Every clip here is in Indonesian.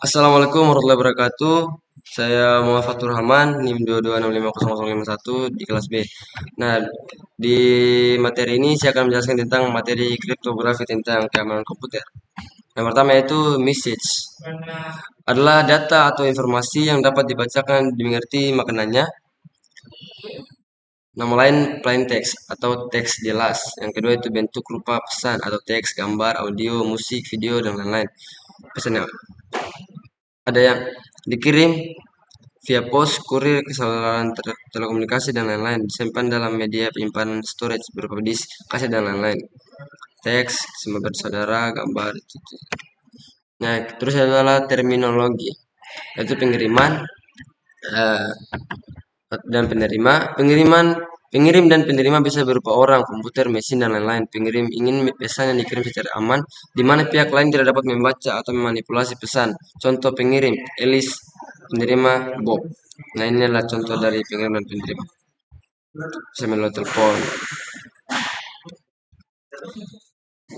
Assalamualaikum warahmatullahi wabarakatuh. Saya Muhammad Fatur Rahman, NIM 226500051 di kelas B. Nah, di materi ini saya akan menjelaskan tentang materi kriptografi tentang keamanan komputer. Yang pertama yaitu message. Adalah data atau informasi yang dapat dibacakan, dimengerti maknanya. Nama lain plain text atau teks jelas. Yang kedua itu bentuk rupa pesan atau teks, gambar, audio, musik, video, dan lain-lain. Pesannya ada yang dikirim via pos, kurir, saluran telekomunikasi, dan lain-lain. Disimpan dalam media penyimpanan storage berupa disk, kaset, dan lain-lain. Teks, semua bersaudara, gambar, gitu. Nah, terus adalah terminologi, yaitu pengiriman eh, dan penerima. Pengirim dan penerima bisa berupa orang, komputer, mesin, dan lain-lain. Pengirim ingin pesan yang dikirim secara aman, di mana pihak lain tidak dapat membaca atau memanipulasi pesan. Contoh pengirim, Alice, penerima, Bob. Nah, ini adalah contoh dari pengirim dan penerima. Bisa melalui telepon.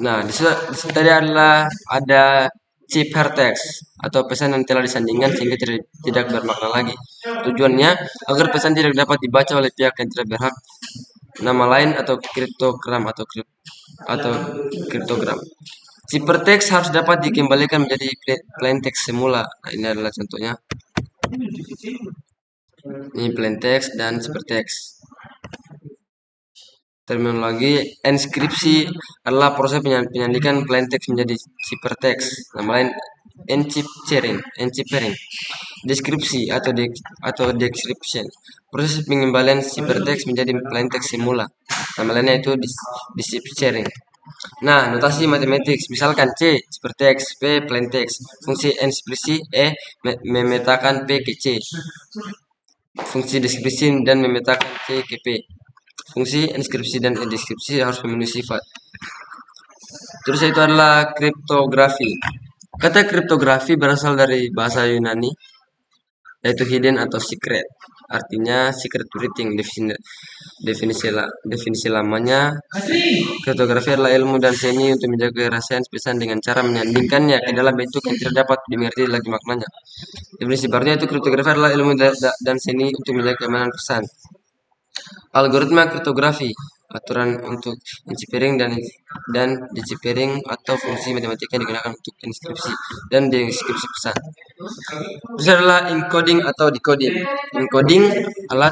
Nah, di situ tadi adalah ada chip hypertext atau pesan yang telah disandingkan sehingga tidak bermakna lagi. Tujuannya agar pesan tidak dapat dibaca oleh pihak yang tidak berhak. Nama lain atau kriptogram atau kriptogram. Ciphertext harus dapat dikembalikan menjadi plain text semula. Nah, ini adalah contohnya. Ini plain text dan ciphertext. Terminologi enskripsi adalah proses penyandikan plain text menjadi ciphertext. Nama lain encipering. Deskripsi atau description. Proses pengembalian ciphertext menjadi plain text semula. Nama lainnya itu deciphering. Nah, notasi matematik misalkan C ciphertext, P plain text. Fungsi enskripsi memetakan P ke C. Fungsi deskripsi dan memetakan C ke P. Fungsi enskripsi dan deskripsi harus memenuhi sifat. Terus itu adalah kriptografi. Kata kriptografi berasal dari bahasa Yunani, yaitu hidden atau secret. Artinya secret writing. Definisi lamanya, kriptografi adalah ilmu dan seni untuk menjaga kerahasiaan pesan dengan cara menyandingkannya ke dalam bentuk yang tidak dapat dimengerti lagi maknanya. Definisi barunya itu kriptografi adalah ilmu dan seni untuk menjaga keamanan pesan. Algoritma kriptografi, aturan untuk encipering dan deciphering atau fungsi matematika yang digunakan untuk enskripsi dan deskripsi pesan. Terus adalah encoding atau decoding. Encoding adalah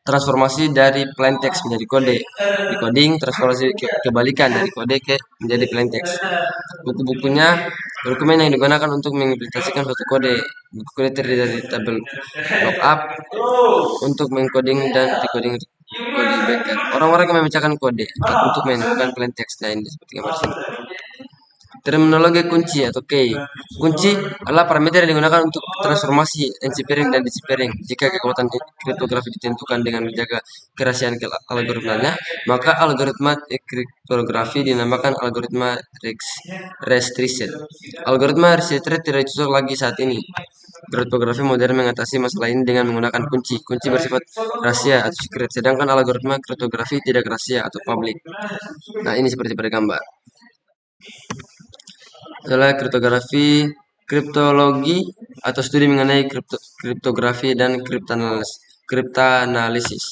transformasi dari plain text menjadi kode. Decoding transformasi kebalikan dari kode menjadi plain text. Dokumen yang digunakan untuk mengimplementasikan suatu kode. Buku kode terdiri dari tabel lookup untuk mengcoding dan decoding kode backer. Orang-orang yang memecahkan kode untuk menentukan plain text lain seperti gambar sini. Terminologi kunci atau key. Kunci adalah parameter yang digunakan untuk transformasi encipering dan deciphering. Jika kekuatan kriptografi ditentukan dengan menjaga kerahasiaan algoritmanya, maka algoritma kriptografi dinamakan algoritma restriction. Algoritma restriction tidak cocok lagi saat ini. Kriptografi modern mengatasi masalah ini dengan menggunakan kunci. Kunci bersifat rahasia atau secret, sedangkan algoritma kriptografi tidak rahasia atau public. Nah, ini seperti pada gambar. Adalah kriptologi atau studi mengenai kriptografi dan kriptanalisis.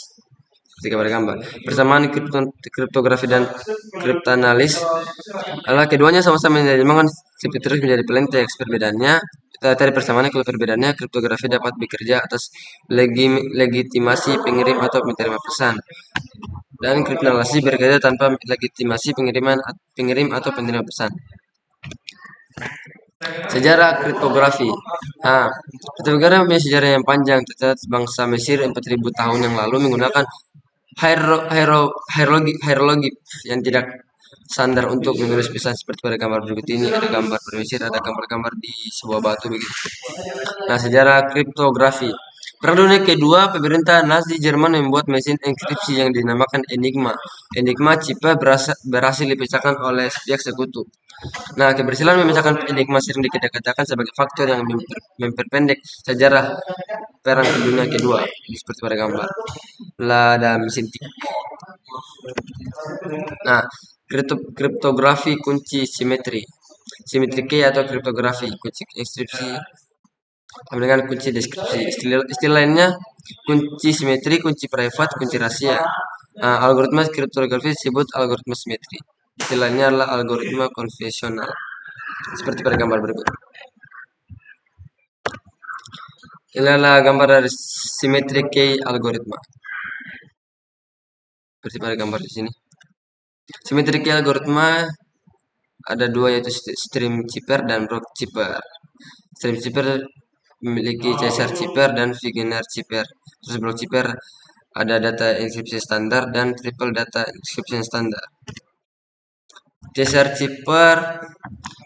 Seperti pada gambar. Persamaan kriptografi dan kriptanalis adalah keduanya sama-sama menerjemahkan ciphertext menjadi plain text. Perbedaannya tadi persamaannya, kalau perbedaannya kriptografi dapat bekerja atas legitimasi pengirim atau penerima pesan, dan kriptanalisis bekerja tanpa legitimasi pengirim atau penerima pesan. Sejarah kriptografi. Nah, kriptografi punya sejarah yang panjang. Tercatat bangsa Mesir 4000 tahun yang lalu menggunakan hieroglif yang tidak standar untuk menulis pesan seperti pada gambar berikut ini. Ada gambar Mesir, ada gambar-gambar di sebuah batu begitu. Nah, sejarah kriptografi. Perang Dunia Kedua, pemerintah Nazi Jerman membuat mesin enkripsi yang dinamakan Enigma. Enigma cipta berhasil dipecahkan oleh pihak sekutu. Nah, keberhasilan memecahkan enigma sering dikatakan sebagai faktor yang memperpendek sejarah Perang Dunia Kedua, seperti pada gambar. Lah, ada mesin tik. Nah, kriptografi kunci simetri. Simetri key atau kriptografi kunci inskripsi dengan kunci deskripsi. Istilah lainnya kunci simetri, kunci private, kunci rahasia. Nah, algoritma kriptografi disebut algoritma simetri. Istilah lainnya adalah algoritma konvensional. Seperti pada gambar berikut. Ini adalah gambar dari simetri key algoritma. Seperti pada gambar di sini. Simetri key algoritma ada dua, yaitu stream chipper dan block chipper. Stream chipper memiliki Caesar chipper dan Wegener chipper. Terus block chipper ada data enkripsi standar dan triple data encryption standar. Caesar chipper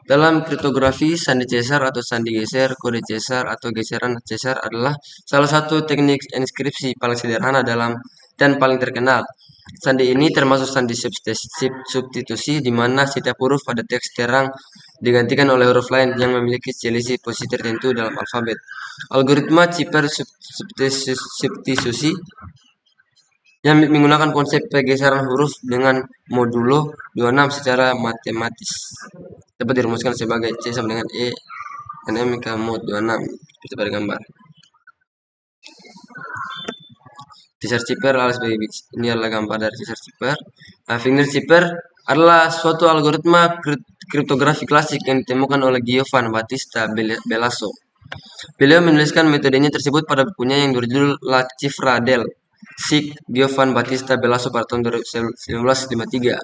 dalam kriptografi, sandi Caesar atau sandi geser, kode Caesar atau geseran Caesar adalah salah satu teknik inskripsi paling sederhana dan paling terkenal. Sandi ini termasuk sandi substitusi di mana setiap huruf pada teks terang digantikan oleh huruf lain yang memiliki selisih posisi tertentu dalam alfabet. Algoritma chipper substitusi yang menggunakan konsep pergeseran huruf dengan modulo 26 secara matematis dapat dirumuskan sebagai C sama dengan E dan M ke mod 26 seperti pada gambar. Caesar chipper ini adalah gambar dari Caesar chipper. Wegener chipper adalah suatu algoritma kriptografi klasik yang ditemukan oleh Giovan Battista Belasso. Beliau menuliskan metodenya tersebut pada bukunya yang berjudul La Cifra del Sig Giovan Battista Belasso pada tahun 1953.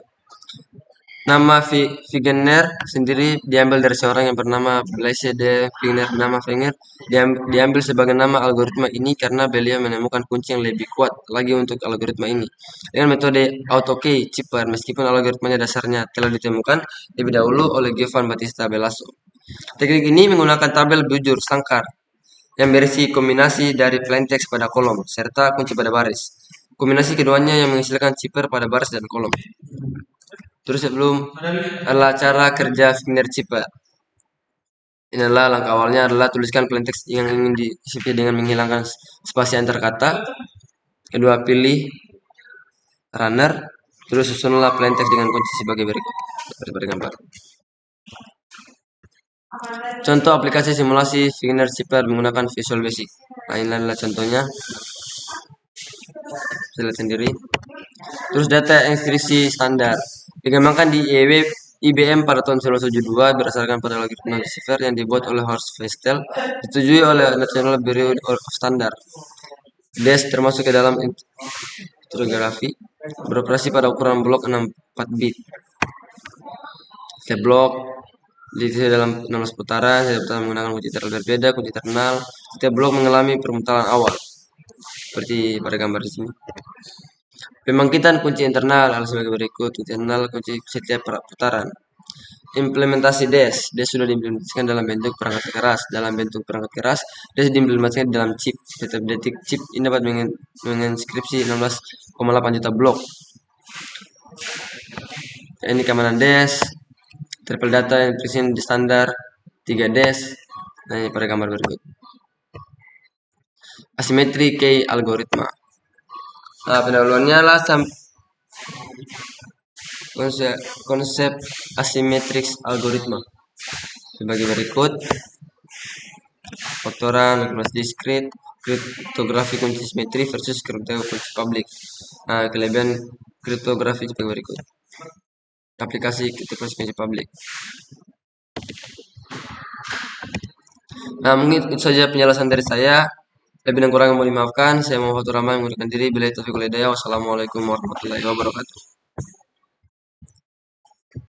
Nama Wegener sendiri diambil dari seorang yang bernama Blaise de Wegener. Nama Wegener diambil sebagai nama algoritma ini karena beliau menemukan kunci yang lebih kuat lagi untuk algoritma ini dengan metode AutoKey chipper, meskipun algoritmanya dasarnya telah ditemukan lebih dahulu oleh Giovan Battista Belasso. Teknik ini menggunakan tabel bujur sangkar yang berisi kombinasi dari plaintext pada kolom serta kunci pada baris. Kombinasi keduanya yang menghasilkan chipper pada baris dan kolom. Terus sebelum adalah cara kerja Wegener chipper. Inilah langkah awalnya adalah tuliskan plaintext yang ingin diisi dengan menghilangkan spasi antar kata. Kedua, pilih runner. Terus susunlah plaintext dengan kunci sebagai berikut. Seperti pada gambar. Contoh aplikasi simulasi Wegener chipper menggunakan Visual Basic. Nah, ini adalah contohnya. Bisa lihat sendiri. Terus data inskripsi standar dikembangkan di IBM pada tahun 1972 berdasarkan pada algoritma Decipher yang dibuat oleh Horst Wessel, disetujui oleh National Bureau of Standards. DES termasuk ke dalam kriptografi, beroperasi pada ukuran blok 64 bit. Setiap blok diisi dalam 16 putaran, setiap putaran menggunakan kunci terang berbeda, kunci terminal. Setiap blok mengalami permutaran awal, seperti pada gambar di sini. Pembangkitan kunci internal adalah sebagai berikut. Kunci internal kunci setiap putaran. Implementasi DES. DES sudah diimplementasikan dalam bentuk perangkat keras. DES diimplementasikan dalam chip. Setiap detik chip ini dapat menginskripsi 16,8 juta blok. Ini keamanan DES. Triple data encryption di standar 3 DES. Nah, ini pada gambar berikut. Asimetri key algoritma. Nah, pendahuluannya adalah konsep asimetric algoritma sebagai berikut. Faktoran, maksimal diskrit, kriptografi kunci simetri versus kriptografi kunci publik. Nah, kelebihan kriptografi sebagai berikut. Aplikasi kriptografi kunci publik. Nah, mungkin itu saja penjelasan dari saya. Lebih dan kurang yang mohon dimaafkan. Saya Muhammad Rahman mengundurkan diri. Bila taufiq wal hidayah. Wassalamualaikum warahmatullahi wabarakatuh.